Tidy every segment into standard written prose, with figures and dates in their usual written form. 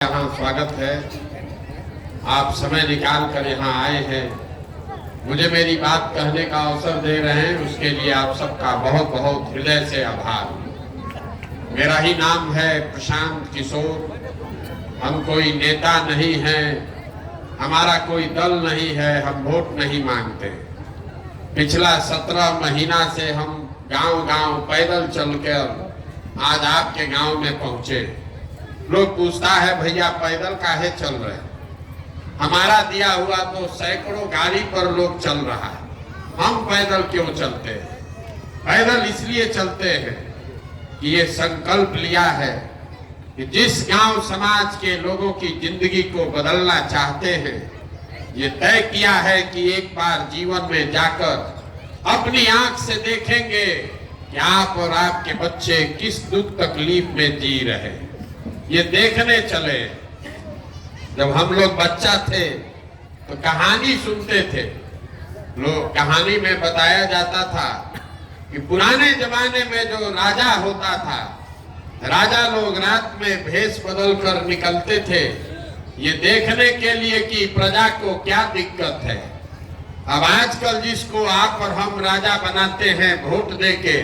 यहाँ स्वागत है। आप समय निकाल कर यहाँ आए हैं, मुझे मेरी बात कहने का अवसर दे रहे हैं, उसके लिए आप सबका बहुत बहुत हृदय से आभार। मेरा ही नाम है प्रशांत किशोर। हम कोई नेता नहीं हैं, हमारा कोई दल नहीं है, हम वोट नहीं मांगते। पिछला 17 महीना से हम गांव-गांव पैदल चलकर आज आपके गांव में पहुंचे। लोग पूछता है भैया पैदल काहे चल रहे हैं? हमारा दिया हुआ तो सैकड़ों गाड़ी पर लोग चल रहा है, हम पैदल क्यों चलते हैं? पैदल इसलिए चलते हैं कि ये संकल्प लिया है कि जिस गांव समाज के लोगों की जिंदगी को बदलना चाहते हैं, ये तय किया है कि एक बार जीवन में जाकर अपनी आंख से देखेंगे कि आप और आपके बच्चे किस दुख तकलीफ में जी रहे हैं। ये देखने चले। जब हम लोग बच्चा थे तो कहानी सुनते थे। लोग कहानी में बताया जाता था कि पुराने जमाने में जो राजा होता था, राजा लोग रात में भेष बदल कर निकलते थे ये देखने के लिए कि प्रजा को क्या दिक्कत है। अब आजकल जिसको आप और हम राजा बनाते हैं वोट देके,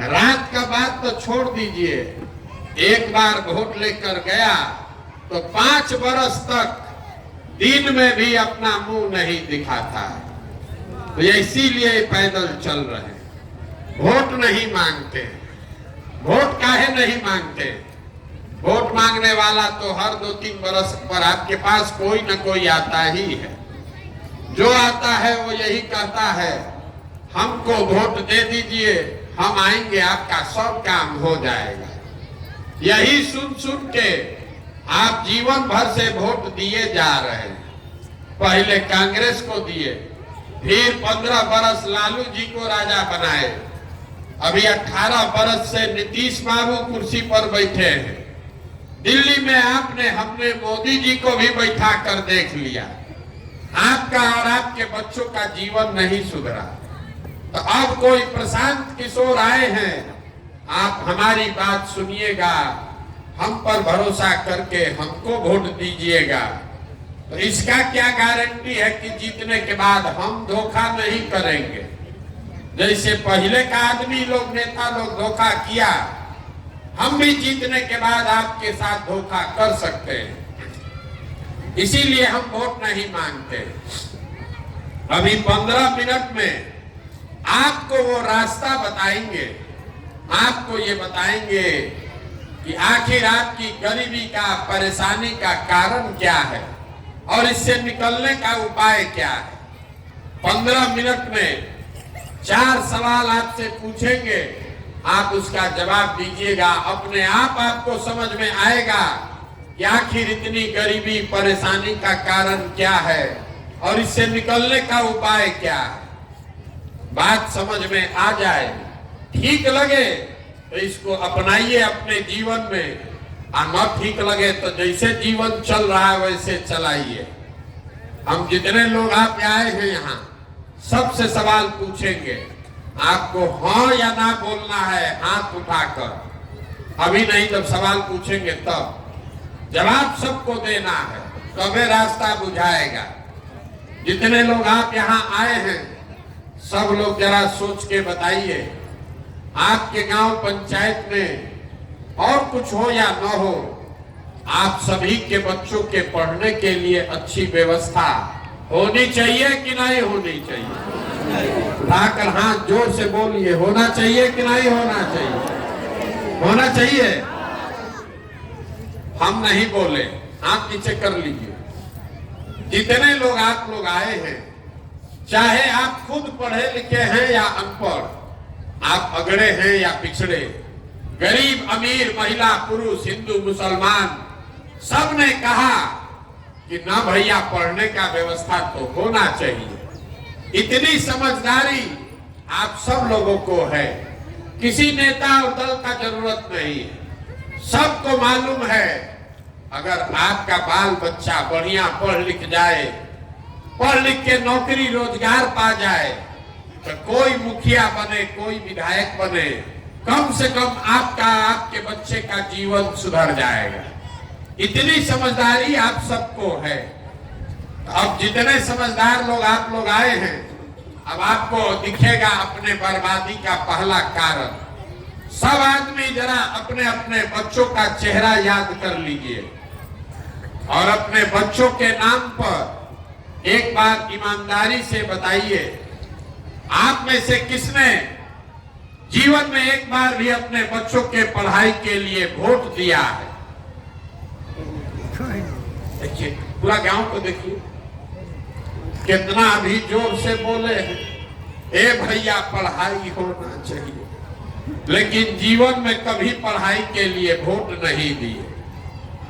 रात का बात तो छोड़ दीजिए, एक बार वोट लेकर गया तो 5 बरस तक दिन में भी अपना मुंह नहीं दिखाता है। तो इसीलिए पैदल चल रहे हैं, वोट नहीं मांगते। वोट काहे नहीं मांगते? वोट मांगने वाला तो हर 2-3 बरस पर आपके पास कोई न कोई आता ही है। जो आता है वो यही कहता है हमको वोट दे दीजिए, हम आएंगे, आपका सब काम हो जाएगा। यही सुन सुन के आप जीवन भर से वोट दिए जा रहे हैं। पहले कांग्रेस को दिए, फिर 15 बरस लालू जी को राजा बनाए, अभी 18 बरस से नीतीश बाबू कुर्सी पर बैठे हैं। दिल्ली में हमने मोदी जी को भी बैठा कर देख लिया। आपका और आपके बच्चों का जीवन नहीं सुधरा। तो अब कोई प्रशांत किशोर आए हैं, आप हमारी बात सुनिएगा, हम पर भरोसा करके हमको वोट दीजिएगा। तो इसका क्या गारंटी है कि जीतने के बाद हम धोखा नहीं करेंगे? जैसे पहले का आदमी लोग, नेता लोग धोखा किया, हम भी जीतने के बाद आपके साथ धोखा कर सकते हैं। इसीलिए हम वोट नहीं मांगते। अभी 15 मिनट में आपको वो रास्ता बताएंगे, आपको ये बताएंगे कि आखिर आपकी गरीबी का, परेशानी का कारण क्या है और इससे निकलने का उपाय क्या है। 15 मिनट में 4 सवाल आपसे पूछेंगे, आप उसका जवाब दीजिएगा। अपने आप आपको समझ में आएगा कि आखिर इतनी गरीबी, परेशानी का कारण क्या है और इससे निकलने का उपाय क्या है। बात समझ में आ जाए, ठीक लगे तो इसको अपनाइए अपने जीवन में, और न ठीक लगे तो जैसे जीवन चल रहा है वैसे चलाइए। हम जितने लोग आप आए हैं यहाँ सबसे सवाल पूछेंगे, आपको हाँ या ना बोलना है हाथ उठाकर। अभी नहीं, जब सवाल पूछेंगे तब जवाब सबको देना है, तबे रास्ता बुझाएगा। जितने लोग आप यहाँ आए हैं सब लोग जरा सोच के बताइए, आपके गांव पंचायत में और कुछ हो या न हो, आप सभी के बच्चों के पढ़ने के लिए अच्छी व्यवस्था होनी चाहिए कि नहीं होनी चाहिए? उठाकर हाथ जोर से बोलिए, होना चाहिए कि नहीं होना चाहिए? होना चाहिए। हम नहीं बोले, हाथ नीचे कर लीजिए। जितने लोग आप लोग आए हैं, चाहे आप खुद पढ़े लिखे हैं या अनपढ़, आप अगड़े हैं या पिछड़े, गरीब अमीर, महिला पुरुष, हिंदू मुसलमान, सब ने कहा कि ना भैया पढ़ने का व्यवस्था तो होना चाहिए। इतनी समझदारी आप सब लोगों को है, किसी नेता और दल का जरूरत नहीं है। सबको मालूम है अगर आपका बाल बच्चा बढ़िया पढ़ लिख जाए, पढ़ लिख के नौकरी रोजगार पा जाए, तो कोई मुखिया बने, कोई विधायक बने, कम से कम आपका, आपके बच्चे का जीवन सुधर जाएगा। इतनी समझदारी आप सबको है। अब जितने समझदार लोग आप लोग आए हैं, अब आपको दिखेगा अपने बर्बादी का पहला कारण। सब आदमी जरा अपने अपने बच्चों का चेहरा याद कर लीजिए और अपने बच्चों के नाम पर एक बार ईमानदारी से बताइए, आप में से किसने जीवन में एक बार भी अपने बच्चों के पढ़ाई के लिए वोट दिया है? देखिए, पूरा गांव को देखिए कितना अभी जोर से बोले हैं, ए भैया पढ़ाई होना चाहिए, लेकिन जीवन में कभी पढ़ाई के लिए वोट नहीं दिए।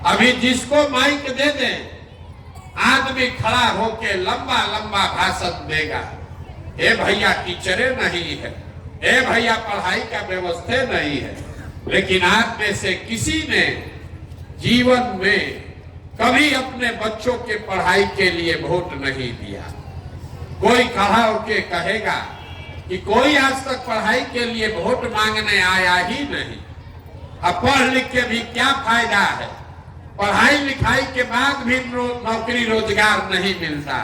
अभी जिसको माइक दे दें, आदमी खड़ा होके लंबा लंबा भाषण देगा, ए भैया टीचरे नहीं है, ए भैया पढ़ाई का व्यवस्था नहीं है। लेकिन आप में से किसी ने जीवन में कभी अपने बच्चों के पढ़ाई के लिए वोट नहीं दिया। कोई खड़ा होके कहेगा कि कोई आज तक पढ़ाई के लिए वोट मांगने आया ही नहीं। अब पढ़ लिख के भी क्या फायदा है? पढ़ाई लिखाई के बाद भी नौकरी रोजगार नहीं मिलता,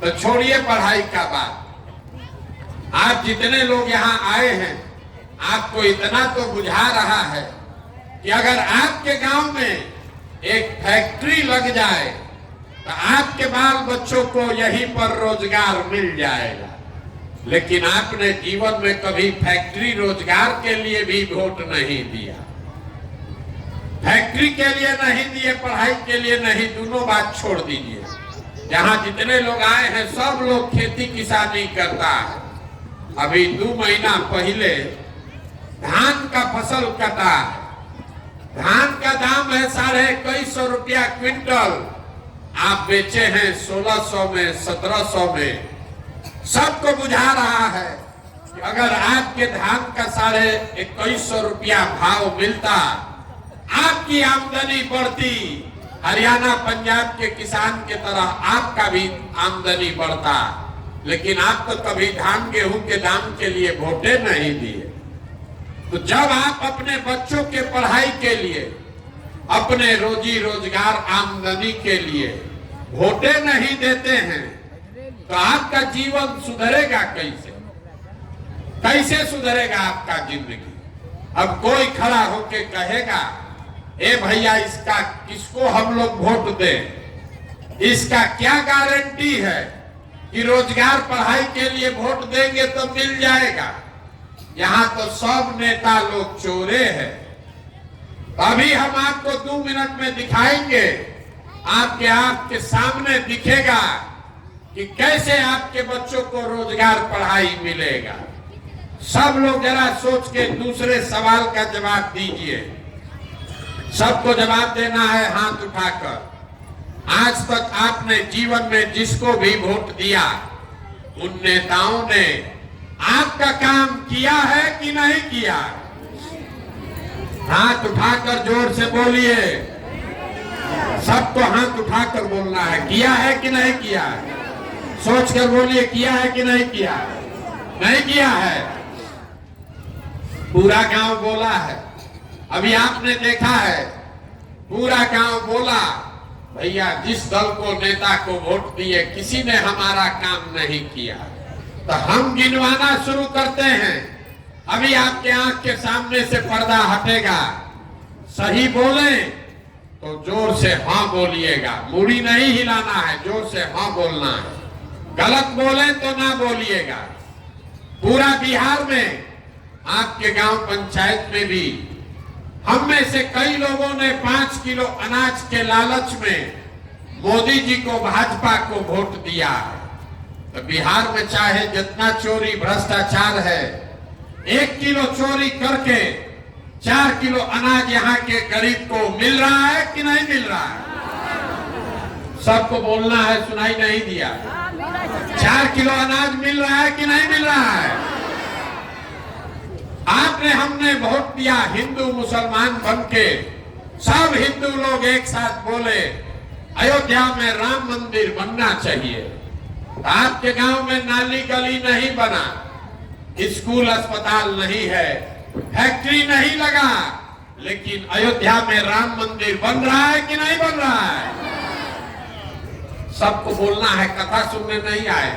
तो छोड़िए पढ़ाई का बात। आप जितने लोग यहाँ आए हैं, आपको इतना तो बुझा रहा है कि अगर आपके गांव में एक फैक्ट्री लग जाए तो आपके बाल बच्चों को यहीं पर रोजगार मिल जाएगा। लेकिन आपने जीवन में कभी फैक्ट्री रोजगार के लिए भी वोट नहीं दिया, फैक्ट्री के लिए नहीं दिए, पढ़ाई के लिए नहीं, दोनों बात छोड़ दीजिए। जहां जितने लोग आए हैं सब लोग खेती किसानी करता है। अभी 2 महीना पहले धान का फसल कटा है, धान का दाम है 2150 रुपया क्विंटल, आप बेचे हैं 1600 में, 1700 में। सबको बुझा रहा है कि अगर आपके धान का 2150 रुपया भाव मिलता, आपकी आमदनी बढ़ती, हरियाणा पंजाब के किसान के तरह आपका भी आमदनी बढ़ता। लेकिन आप तो कभी धान गेहूं के दाम के लिए वोटे नहीं दिए। तो जब आप अपने बच्चों के पढ़ाई के लिए, अपने रोजी रोजगार आमदनी के लिए वोटे नहीं देते हैं, तो आपका जीवन सुधरेगा कैसे? कैसे सुधरेगा आपका जिंदगी? अब कोई खड़ा होके कहेगा, ए भैया इसका किसको हम लोग वोट दें? इसका क्या गारंटी है कि रोजगार पढ़ाई के लिए वोट देंगे तो मिल जाएगा? यहाँ तो सब नेता लोग चोरे हैं। अभी हम आपको 2 मिनट में दिखाएंगे, आपके सामने दिखेगा कि कैसे आपके बच्चों को रोजगार पढ़ाई मिलेगा। सब लोग जरा सोच के दूसरे सवाल का जवाब दीजिए। सबको जवाब देना है हाथ उठाकर। आज तक आपने जीवन में जिसको भी वोट दिया, उन नेताओं ने आपका काम किया है कि नहीं किया? हाथ उठाकर जोर से बोलिए। सबको हाथ उठाकर बोलना है, किया है कि नहीं किया? सोचकर बोलिए, किया है कि नहीं किया? नहीं किया है। पूरा गांव बोला है। अभी आपने देखा है, पूरा गांव बोला, भैया जिस दल को, नेता को वोट दिए, किसी ने हमारा काम नहीं किया। तो हम गिनवाना शुरू करते हैं। अभी आपके आंख के सामने से पर्दा हटेगा। सही बोले तो जोर से हाँ बोलिएगा, मूड़ी नहीं हिलाना है, जोर से हाँ बोलना है। गलत बोले तो ना बोलिएगा। पूरा बिहार में, आपके गांव पंचायत में भी हम में से कई लोगों ने 5 किलो अनाज के लालच में मोदी जी को, भाजपा को वोट दिया है। तो बिहार में चाहे जितना चोरी भ्रष्टाचार है, 1 किलो चोरी करके 4 किलो अनाज यहाँ के गरीब को मिल रहा है कि नहीं मिल रहा है? सबको बोलना है, सुनाई नहीं दिया। 4 किलो अनाज मिल रहा है कि नहीं मिल रहा है? आपने, हमने वोट दिया हिंदू मुसलमान बन के, सब हिंदू लोग एक साथ बोले अयोध्या में राम मंदिर बनना चाहिए। आपके गांव में नाली गली नहीं बना, स्कूल अस्पताल नहीं है, फैक्ट्री नहीं लगा, लेकिन अयोध्या में राम मंदिर बन रहा है कि नहीं बन रहा है? सबको बोलना है, कथा सुनने नहीं आए।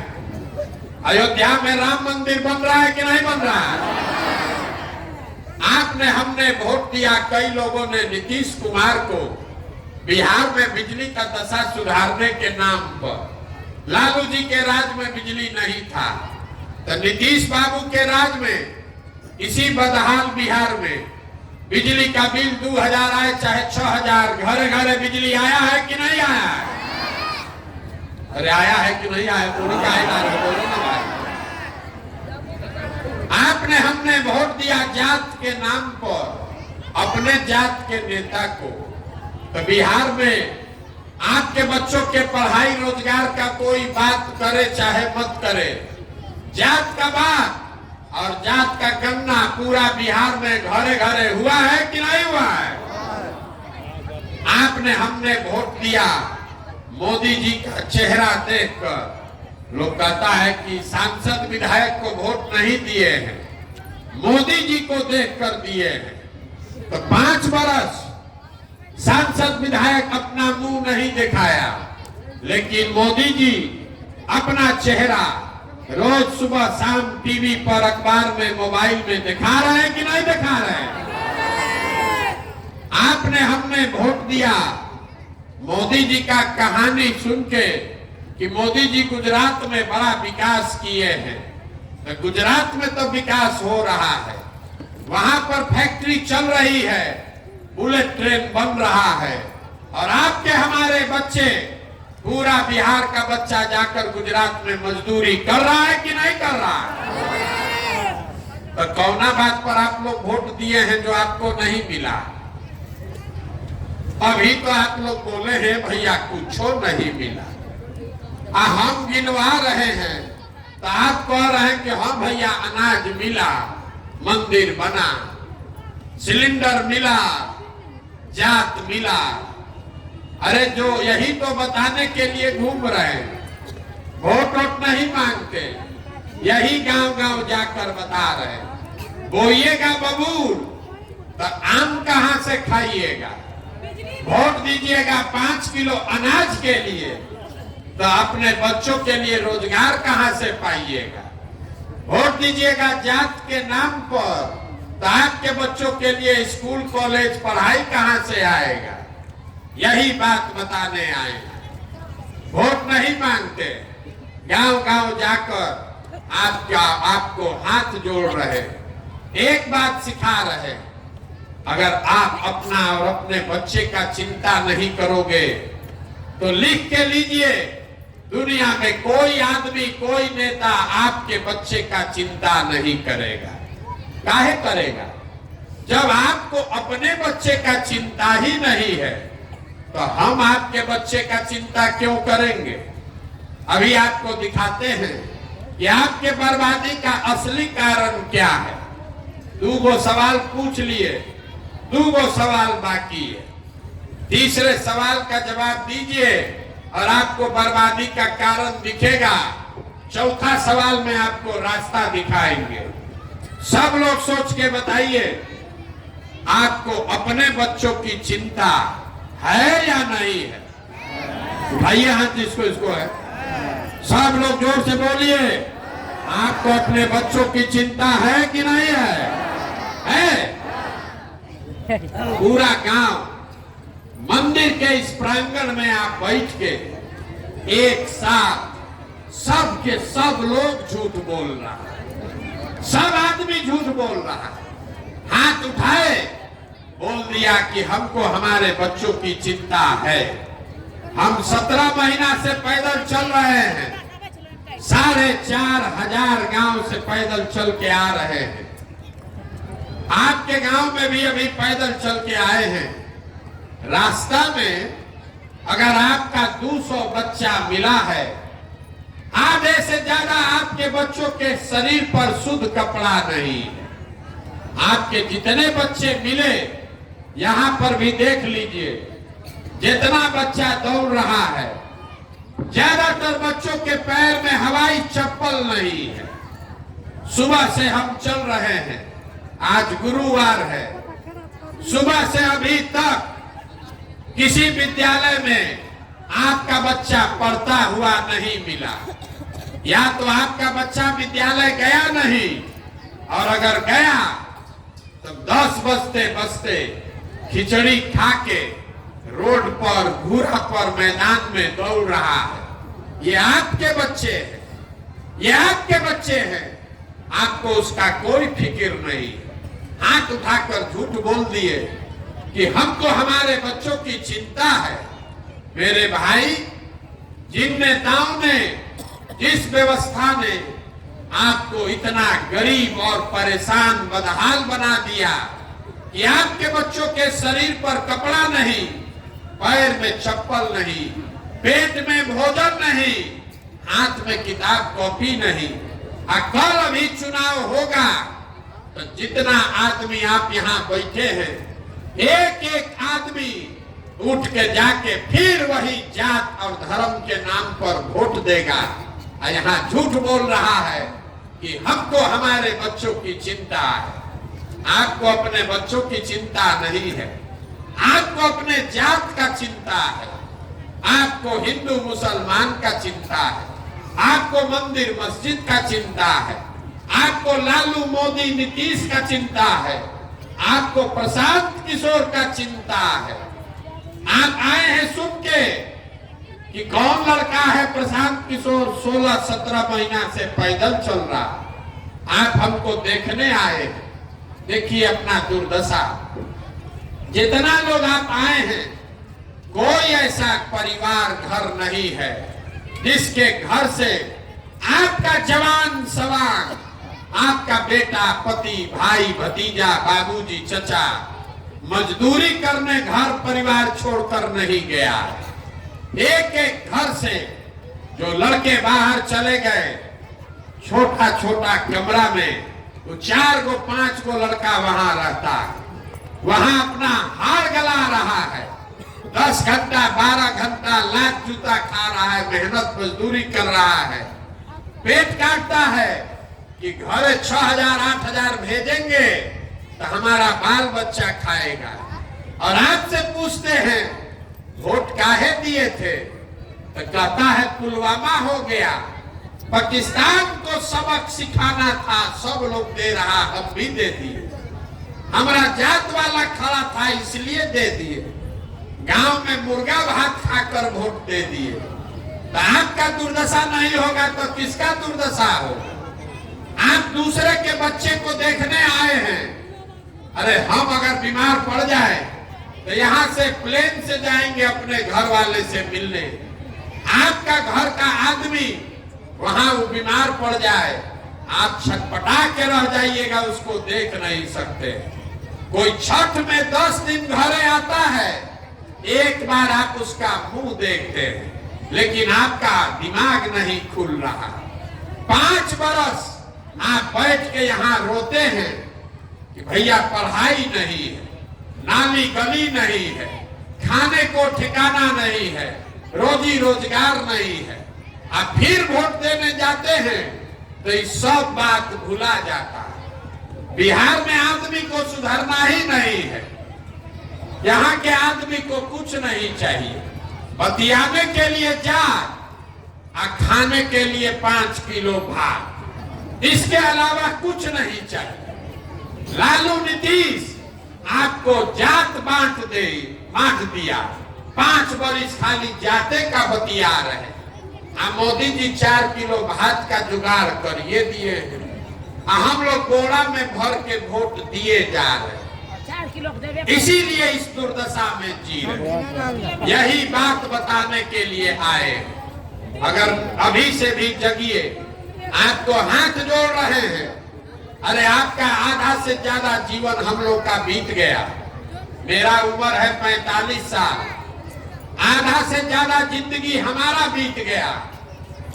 अयोध्या में राम मंदिर बन रहा है कि नहीं बन रहा है? आपने हमने वोट दिया, कई लोगों ने नीतीश कुमार को बिहार में बिजली का दशा सुधारने के नाम पर। लालू जी के राज में बिजली नहीं था, तो नीतीश बाबू के राज में इसी बदहाल बिहार में बिजली का बिल 2000 आए चाहे 6000, घरे घरे बिजली आया है कि नहीं आया है? अरे आया है कि नहीं आया? बोलो ना भाई। आपने हमने वोट दिया जात के नाम पर अपने जात के नेता को, तो बिहार में आपके बच्चों के पढ़ाई रोजगार का कोई बात करे चाहे मत करे, जात का बात और जात का गन्ना पूरा बिहार में घरे घरे हुआ है कि नहीं हुआ है? आपने हमने वोट दिया मोदी जी का चेहरा देखकर। लोग कहता है कि सांसद विधायक को वोट नहीं दिए हैं, मोदी जी को देखकर दिए हैं। तो 5 बरस सांसद विधायक अपना मुंह नहीं दिखाया, लेकिन मोदी जी अपना चेहरा रोज सुबह शाम टीवी पर, अखबार में, मोबाइल में दिखा रहे हैं कि नहीं दिखा रहे हैं? आपने हमने वोट दिया मोदी जी का कहानी सुन के कि मोदी जी गुजरात में बड़ा विकास किए हैं। तो गुजरात में तो विकास हो रहा है, वहां पर फैक्ट्री चल रही है, बुलेट ट्रेन बन रहा है, और आपके हमारे बच्चे, पूरा बिहार का बच्चा जाकर गुजरात में मजदूरी कर रहा है कि नहीं कर रहा है? तो कौना बात पर आप लोग वोट दिए हैं जो आपको नहीं मिला? अभी तो आप लोग बोले हैं भैया कुछ नहीं मिला, हम गिनवा रहे हैं तो आप कह रहे हैं कि हाँ भैया अनाज मिला, मंदिर बना, सिलेंडर मिला, जात मिला। अरे जो यही तो बताने के लिए घूम रहे हैं, वोट नहीं मांगते, यही गांव गांव जाकर बता रहे हैं। बोइएगा बबूल तो आम कहां से खाइएगा? वोट दीजिएगा 5 किलो अनाज के लिए, तो अपने बच्चों के लिए रोजगार कहां से पाइएगा? वोट दीजिएगा जात के नाम पर, तो आपके बच्चों के लिए स्कूल कॉलेज पढ़ाई कहां से आएगा? यही बात बताने आए हैं। वोट नहीं मांगते, गांव गांव जाकर आपको हाथ जोड़ रहे, एक बात सिखा रहे, अगर आप अपना और अपने बच्चे का चिंता नहीं करोगे तो लिख के लीजिए, दुनिया में कोई आदमी, कोई नेता आपके बच्चे का चिंता नहीं करेगा। काहे करेगा? जब आपको अपने बच्चे का चिंता ही नहीं है तो हम आपके बच्चे का चिंता क्यों करेंगे? अभी आपको दिखाते हैं कि आपके बर्बादी का असली कारण क्या है। 2 सवाल पूछ लिए, 2 सवाल बाकी है। तीसरे सवाल का जवाब दीजिए और आपको बर्बादी का कारण दिखेगा। चौथा सवाल में आपको रास्ता दिखाएंगे। सब लोग सोच के बताइए, आपको अपने बच्चों की चिंता है या नहीं है? उठाइए हाथ जिसको इसको है। सब लोग जोर से बोलिए, आपको अपने बच्चों की चिंता है कि नहीं है? है? पूरा गांव मंदिर के इस प्रांगण में आप बैठ के एक साथ सब के सब लोग झूठ बोल रहा है, सब आदमी झूठ बोल रहा है। हाथ उठाए, बोल दिया कि हमको हमारे बच्चों की चिंता है। हम 17 महीना से पैदल चल रहे हैं, 4500 गांव से पैदल चल के आ रहे हैं। आपके गांव में भी अभी पैदल चल के आए हैं। रास्ता में अगर आपका 200 बच्चा मिला है, आधे से ज्यादा आपके बच्चों के शरीर पर शुद्ध कपड़ा नहीं है। आपके जितने बच्चे मिले, यहां पर भी देख लीजिए, जितना बच्चा दौड़ रहा है, ज्यादातर बच्चों के पैर में हवाई चप्पल नहीं है। सुबह से हम चल रहे हैं, आज गुरुवार है, सुबह से अभी तक किसी विद्यालय में आपका बच्चा पढ़ता हुआ नहीं मिला। या तो आपका बच्चा विद्यालय गया नहीं, और अगर गया तो 10 बजते बजते खिचड़ी खा के रोड पर घूरा पर मैदान में दौड़ रहा है। ये आपके बच्चे हैं, ये आपके बच्चे हैं, आपको उसका कोई फिक्र नहीं। हाथ उठाकर झूठ बोल दिए कि हमको हमारे बच्चों की चिंता है। मेरे भाई, जिन नेताओं ने, जिस व्यवस्था ने आपको इतना गरीब और परेशान बदहाल बना दिया कि आपके बच्चों के शरीर पर कपड़ा नहीं, पैर में चप्पल नहीं, पेट में भोजन नहीं, हाथ में किताब कॉपी नहीं। कल अभी चुनाव होगा तो जितना आदमी आप यहाँ बैठे हैं, एक एक आदमी उठ के जाके फिर वही जात और धर्म के नाम पर वोट देगा। और यहाँ झूठ बोल रहा है कि हमको हमारे बच्चों की चिंता है। आपको अपने बच्चों की चिंता नहीं है, आपको अपने जात का चिंता है, आपको हिंदू मुसलमान का चिंता है, आपको मंदिर मस्जिद का चिंता है, आपको लालू मोदी नीतीश का चिंता है, आपको प्रशांत किशोर का चिंता है। आप आए हैं सुन के कि कौन लड़का है प्रशांत किशोर 16-17 महीना से पैदल चल रहा। आप हमको देखने आए हैं, देखिए अपना दुर्दशा। जितना लोग आप आए हैं, कोई ऐसा परिवार घर नहीं है जिसके घर से आपका जवान सवार, आपका बेटा, पति, भाई, भतीजा, बाबूजी, चचा मजदूरी करने घर परिवार छोड़कर नहीं गया। एक एक घर से जो लड़के बाहर चले गए, छोटा छोटा कमरा में वो 4 गो 5 गो लड़का वहां रहता है, वहां अपना हार गला रहा है, 10 घंटा 12 घंटा लात जूता खा रहा है, मेहनत मजदूरी कर रहा है, पेट काटता है कि घरे 6,000-8,000 भेजेंगे तो हमारा बाल बच्चा खाएगा। और आपसे पूछते हैं वोट काहे दिए थे, तो कहता है पुलवामा हो गया, पाकिस्तान को सबक सिखाना था, सब लोग दे रहा, हम भी दे दिए, हमारा जात वाला खड़ा था इसलिए दे दिए, गांव में मुर्गा भात खाकर वोट दे दिए। तो आपका दुर्दशा नहीं होगा तो किसका दुर्दशा होगा? आप दूसरे के बच्चे को देखने आए हैं। अरे हम अगर बीमार पड़ जाए तो यहाँ से प्लेन से जाएंगे अपने घर वाले से मिलने, आपका घर का आदमी वहां वो बीमार पड़ जाए, आप छटपटा के रह जाइएगा, उसको देख नहीं सकते। कोई छठ में 10 दिन घरे आता है, एक बार आप उसका मुंह देखते हैं, लेकिन आपका दिमाग नहीं खुल रहा। 5 बरस आप बैठ के यहाँ रोते हैं कि भैया पढ़ाई नहीं है, नाली गली नहीं है, खाने को ठिकाना नहीं है, रोजी रोजगार नहीं है। आप फिर वोट देने जाते हैं तो ये सब बात भुला जाता है। बिहार में आदमी को सुधरना ही नहीं है, यहाँ के आदमी को कुछ नहीं चाहिए, बतियाने के लिए जात और खाने के लिए 5 किलो भात, इसके अलावा कुछ नहीं चाहिए। लालू नीतीश आपको जात बांट दिया, 5 बरिस खाली जाते का बतिया रहे। मोदी जी 4 किलो भात का जुगाड़ करिए दिए हैं, हम लोग बोरा में भर के वोट दिए जा रहे, इसीलिए इस दुर्दशा में जी रहे। यही बात बताने के लिए आए। अगर अभी से भी जगिए, आपको हाथ जोड़ रहे हैं। अरे आपका आधा से ज्यादा जीवन हम लोग का बीत गया, मेरा उम्र है 45 साल, आधा से ज्यादा जिंदगी हमारा बीत गया।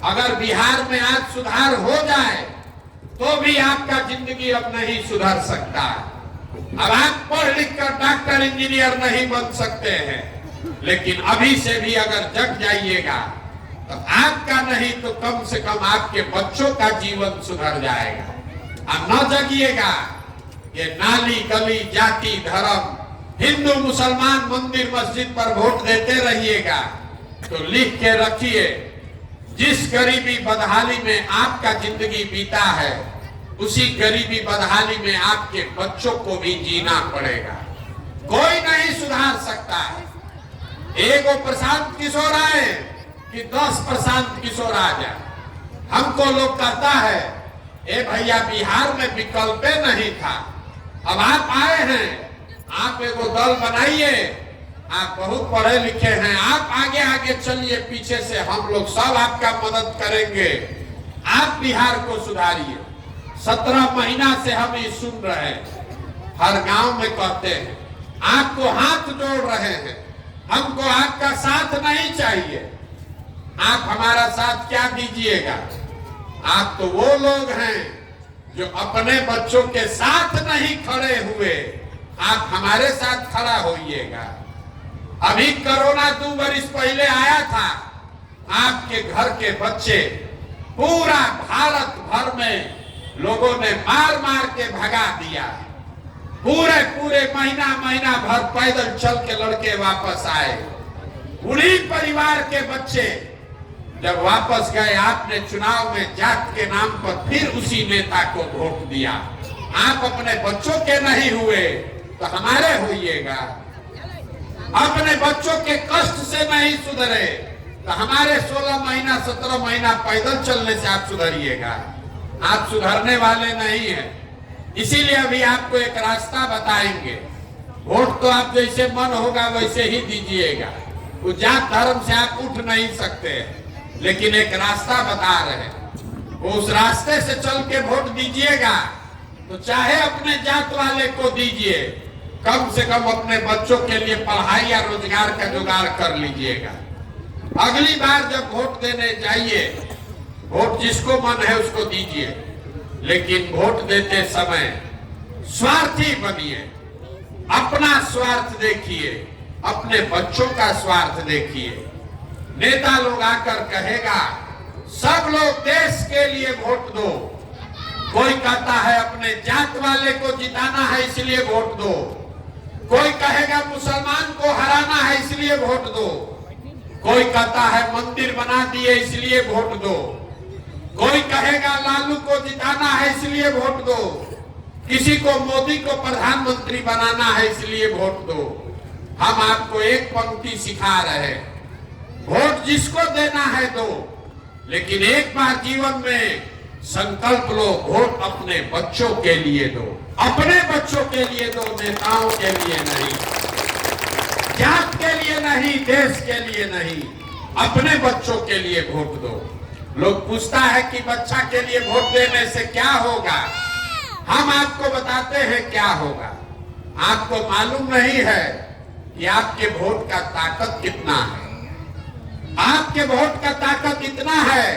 अगर बिहार में आज सुधार हो जाए तो भी आपका जिंदगी अब नहीं सुधर सकता है। अब आप पढ़ लिख कर डॉक्टर इंजीनियर नहीं बन सकते हैं, लेकिन अभी से भी अगर जग जाइएगा तो आपका नहीं तो कम से कम आपके बच्चों का जीवन सुधर जाएगा। अब न जगिएगा, ये नाली गली जाति धर्म हिंदू मुसलमान मंदिर मस्जिद पर वोट देते रहिएगा तो लिख के रखिए, जिस गरीबी बदहाली में आपका जिंदगी बीता है उसी गरीबी बदहाली में आपके बच्चों को भी जीना पड़ेगा। कोई नहीं सुधार सकता है। एगो प्रशांत किशोर आए कि 10 प्रशांत किशोर आ जाए। हमको लोग कहता है ए भैया बिहार में विकल्प नहीं था, अब आप आए हैं, आप एगो दल बनाइए, आप बहुत पढ़े लिखे हैं, आप आगे आगे चलिए, पीछे से हम लोग सब आपका मदद करेंगे, आप बिहार को सुधारिए। 17 महीना से हम ये सुन रहे हैं, हर गांव में कहते हैं, आपको हाथ जोड़ रहे हैं, हमको आपका साथ नहीं चाहिए। आप हमारा साथ क्या दीजिएगा? आप तो वो लोग हैं जो अपने बच्चों के साथ नहीं खड़े हुए, आप हमारे साथ खड़ा होइएगा। अभी कोरोना 2 वर्ष पहले आया था, आपके घर के बच्चे पूरा भारत भर में लोगों ने मार मार के भगा दिया। पूरे महीना भर पैदल चल के लड़के वापस आए। उन्हीं परिवार के बच्चे जब वापस गए, आपने चुनाव में जात के नाम पर फिर उसी नेता को वोट दिया। आप अपने बच्चों के नहीं हुए तो हमारे होइएगा। अपने बच्चों के कष्ट से नहीं सुधरे तो हमारे 16 महीना 17 महीना पैदल चलने से आप सुधरिएगा। आप सुधरने वाले नहीं हैं। इसीलिए अभी आपको एक रास्ता बताएंगे। वोट तो आप जैसे मन होगा वैसे ही दीजिएगा, वो जात धर्म से आप उठ नहीं सकते, लेकिन एक रास्ता बता रहे हैं, वो उस रास्ते से चल के वोट दीजिएगा तो चाहे अपने जात वाले को दीजिए, कम से कम अपने बच्चों के लिए पढ़ाई या रोजगार का जुगाड़ कर लीजिएगा। अगली बार जब वोट देने जाइए, वोट जिसको मन है उसको दीजिए, लेकिन वोट देते समय स्वार्थी बनिए। अपना स्वार्थ देखिए, अपने बच्चों का स्वार्थ देखिए। नेता लोग आकर कहेगा सब लोग देश के लिए वोट दो, कोई कहता है अपने जात वाले को जिताना है इसलिए वोट दो, कोई कहेगा मुसलमान को हराना है इसलिए वोट दो, कोई कहता है मंदिर बना दिए इसलिए वोट दो, कोई कहेगा लालू को जिताना है इसलिए वोट दो, किसी को मोदी को प्रधानमंत्री बनाना है इसलिए वोट दो। हम आपको एक पंक्ति सिखा रहे हैं, वोट जिसको देना है दो, लेकिन एक बार जीवन में संकल्प लो, वोट अपने बच्चों के लिए दो, अपने बच्चों के लिए दो, नेताओं के लिए नहीं, जात के लिए नहीं, देश के लिए नहीं, अपने बच्चों के लिए वोट दो। लोग पूछता है कि बच्चा के लिए वोट देने से क्या होगा? हम आपको बताते हैं क्या होगा। आपको मालूम नहीं है कि आपके वोट का ताकत कितना है। आपके वोट का ताकत इतना है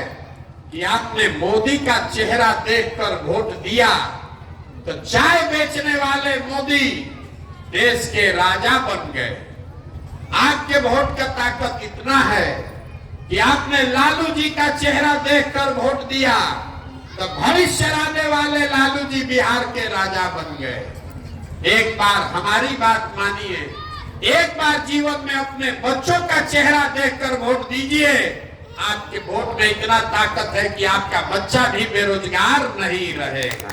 कि आपने मोदी का चेहरा देखकर वोट दिया तो चाय बेचने वाले मोदी देश के राजा बन गए। आपके वोट का ताकत इतना है कि आपने लालू जी का चेहरा देखकर वोट दिया तो भविष्य लाने वाले लालू जी बिहार के राजा बन गए। एक बार हमारी बात मानिए, एक बार जीवन में अपने बच्चों का चेहरा देखकर वोट दीजिए। आपके वोट में इतना ताकत है कि आपका बच्चा भी बेरोजगार नहीं रहेगा।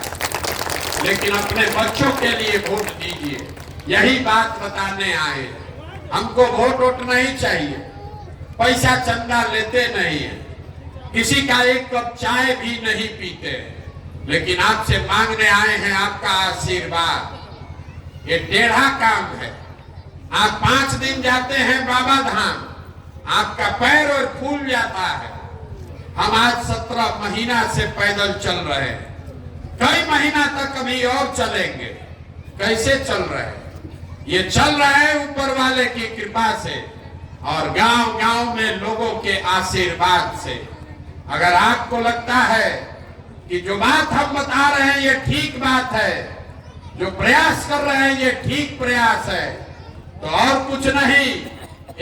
लेकिन अपने बच्चों के लिए वोट दीजिए, यही बात बताने आए। हमको वोट नहीं चाहिए, पैसा चंदा लेते नहीं है, किसी का एक कप चाय भी नहीं पीते, लेकिन आपसे मांगने आए हैं आपका आशीर्वाद। ये टेढ़ा काम है। आप 5 दिन जाते हैं बाबा धाम, आपका पैर और फूल जाता है। हम आज 17 महीना से पैदल चल रहे हैं, कई महीना तक अभी और चलेंगे। कैसे चल रहे हैं? ये चल रहा है ऊपर वाले की कृपा से और गांव-गांव में लोगों के आशीर्वाद से। अगर आपको लगता है कि जो बात हम बता रहे हैं ये ठीक बात है, जो प्रयास कर रहे हैं ये ठीक प्रयास है, तो और कुछ नहीं,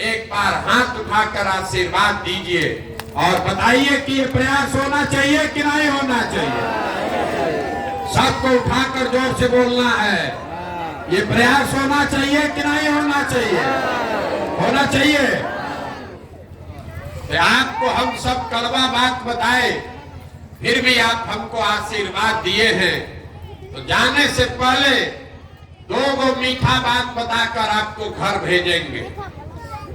एक बार हाथ उठाकर आशीर्वाद दीजिए और बताइए कि ये प्रयास होना चाहिए कि नहीं होना चाहिए। सबको उठाकर जोर से बोलना है, ये प्रयास होना चाहिए कि नहीं होना चाहिए? होना चाहिए। तो आपको हम सब कड़वा बात बताए, फिर भी आप हमको आशीर्वाद दिए हैं, तो जाने से पहले दो मीठा बात बताकर आपको घर भेजेंगे।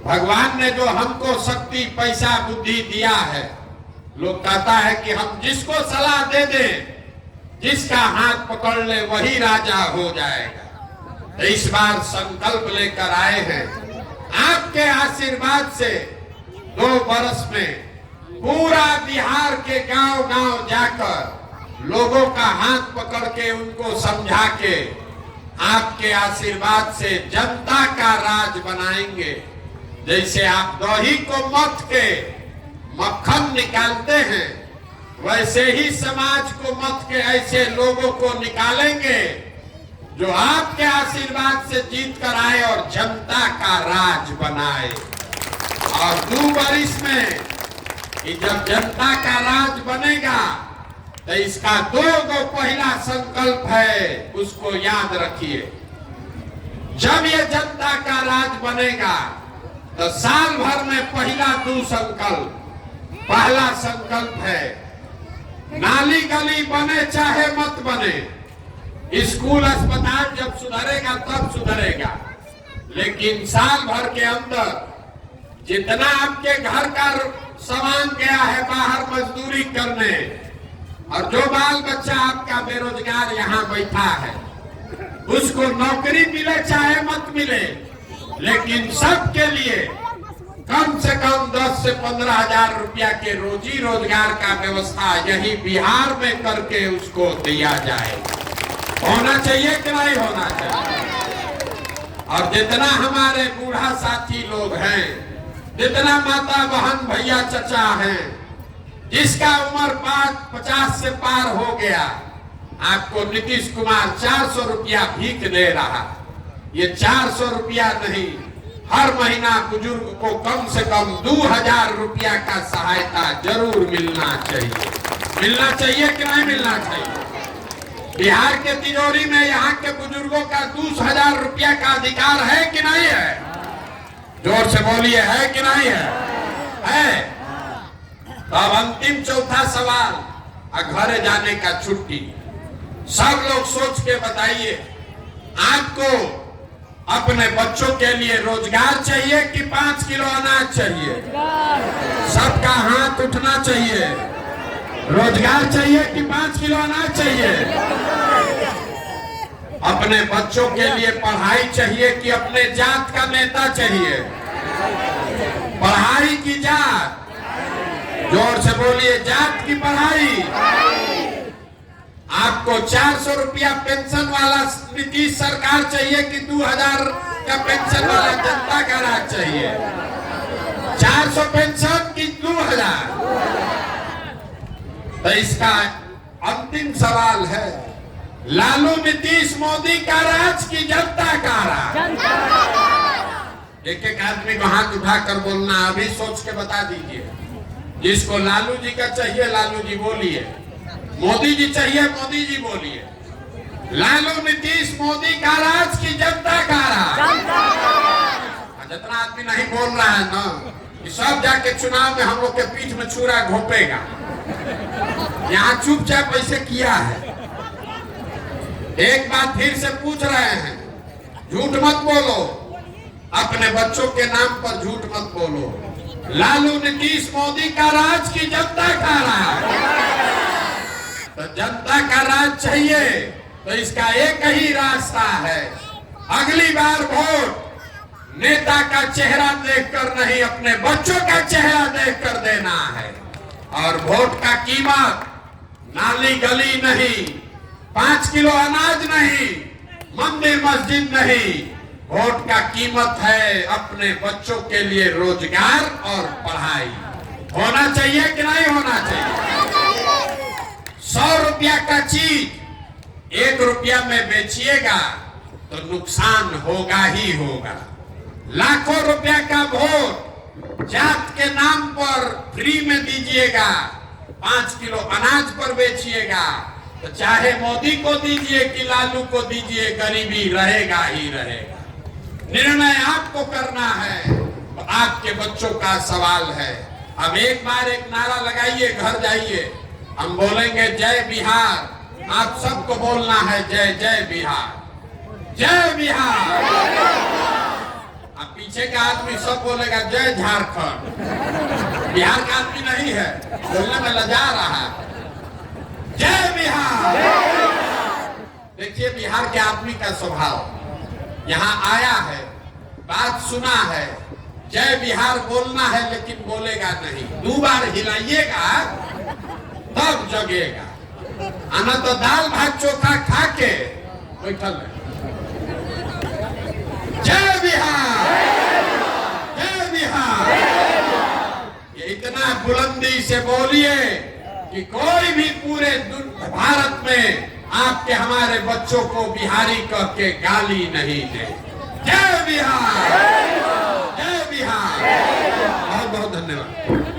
भगवान ने जो हमको शक्ति, पैसा, बुद्धि दिया है, लोग कहता है कि हम जिसको सलाह दे दें, जिसका हाथ पकड़ ले वही राजा हो जाएगा। तो इस बार संकल्प लेकर आए हैं, आपके आशीर्वाद से 2 वर्ष में पूरा बिहार के गांव-गांव जाकर लोगों का हाथ पकड़ के उनको समझा के आपके आशीर्वाद से जनता का राज बनाएंगे। जैसे आप दही को मथ के मक्खन निकालते हैं, वैसे ही समाज को मथ के ऐसे लोगों को निकालेंगे जो आपके आशीर्वाद से जीत कर आए और जनता का राज बनाए। और 2 वर्ष में कि जब जनता का राज बनेगा, तो इसका 2 पहला संकल्प है, उसको याद रखिए। जब ये जनता का राज बनेगा, तो साल भर में पहला 2 संकल्प। पहला संकल्प है, नाली गली बने चाहे मत बने, स्कूल अस्पताल जब सुधरेगा तब सुधरेगा, लेकिन साल भर के अंदर जितना आपके घर का सामान गया है बाहर मजदूरी करने, और जो बाल बच्चा आपका बेरोजगार यहाँ बैठा है, उसको नौकरी मिले चाहे मत मिले, लेकिन सबके लिए कम से कम 10 से 15 हजार रुपया के रोजी रोजगार का व्यवस्था यही बिहार में करके उसको दिया जाए। होना चाहिए कि नहीं होना चाहिए? और जितना हमारे बूढ़ा साथी लोग हैं, जितना माता बहन भैया चचा हैं, जिसका उम्र 50 से पार हो गया, आपको नीतीश कुमार 400 रुपया भीख दे रहा। ये 400 रुपया नहीं, हर महीना बुजुर्ग को कम से कम 2000 रुपया का सहायता जरूर मिलना चाहिए। मिलना चाहिए कि नहीं मिलना चाहिए? बिहार के तिजोरी में यहाँ के बुजुर्गों का 2000 रुपया का अधिकार है कि नहीं है? जोर से बोलिए, है कि नहीं है? है। तो अब अंतिम चौथा सवाल, घरे जाने का छुट्टी। सब लोग सोच के बताइए, आपको अपने बच्चों के लिए रोजगार चाहिए कि 5 किलो अनाज चाहिए? सबका हाथ उठना चाहिए। रोजगार चाहिए कि 5 किलो अनाज चाहिए? अपने बच्चों के लिए पढ़ाई चाहिए कि अपने जात का नेता चाहिए? पढ़ाई की जात, जोर से बोलिए, जात की पढ़ाई। आपको 400 रुपया पेंशन वाला नीतीश सरकार चाहिए कि 2000 का पेंशन वाला जनता का राज चाहिए? 400 पेंशन की 2000? तो इसका अंतिम सवाल है, लालू नीतीश मोदी का राज की जनता का राज? एक एक आदमी को हाथ उठाकर बोलना, अभी सोच के बता दीजिए। जिसको लालू जी का चाहिए लालू जी बोलिए, मोदी जी चाहिए मोदी जी बोलिए। लालू नीतीश मोदी का राज की जनता का राज? जितना आदमी नहीं बोल रहा है ना, कि सब जाके चुनाव में हम लोग के पीठ में छुरा घोपेगा। यहाँ चुपचाप ऐसे किया है। एक बात फिर से पूछ रहे हैं, झूठ मत बोलो, अपने बच्चों के नाम पर झूठ मत बोलो। लालू नीतीश मोदी का राज की जनता का राज? तो जनता का राज चाहिए, तो इसका एक ही रास्ता है, अगली बार वोट नेता का चेहरा देखकर नहीं, अपने बच्चों का चेहरा देखकर देना है। और वोट का कीमत नाली गली नहीं, 5 किलो अनाज नहीं, मंदिर मस्जिद नहीं, वोट का कीमत है अपने बच्चों के लिए रोजगार और पढ़ाई। होना चाहिए कि नहीं होना चाहिए? 100 रुपया का चीज 1 रुपया में बेचिएगा तो नुकसान होगा ही होगा। लाखों रुपया का वोट जात के नाम पर फ्री में दीजिएगा, 5 किलो अनाज पर बेचिएगा, तो चाहे मोदी को दीजिए कि लालू को दीजिए, गरीबी रहेगा ही रहेगा। निर्णय आपको करना है, आपके बच्चों का सवाल है। अब एक बार एक नारा लगाइए, घर जाइए, हम बोलेंगे जय बिहार, आप सबको बोलना है जय जय बिहार, जय बिहार। अब पीछे का आदमी सब बोलेगा जय झारखंड, बिहार का आदमी नहीं है, बोलने में लजा रहा है। जय बिहार। देखिए बिहार के आदमी का स्वभाव, यहाँ आया है, बात सुना है, जय बिहार बोलना है, लेकिन बोलेगा नहीं। 2 बार हिलाइएगा तब जगेगा, आना तो दाल भात चोखा खा के बैठल है। जय बिहार, जय बिहार। ये इतना बुलंदी से बोलिए कि कोई भी पूरे भारत में आपके हमारे बच्चों को बिहारी कह के गाली नहीं दे। जय बिहार, जय बिहार। बहुत बहुत धन्यवाद।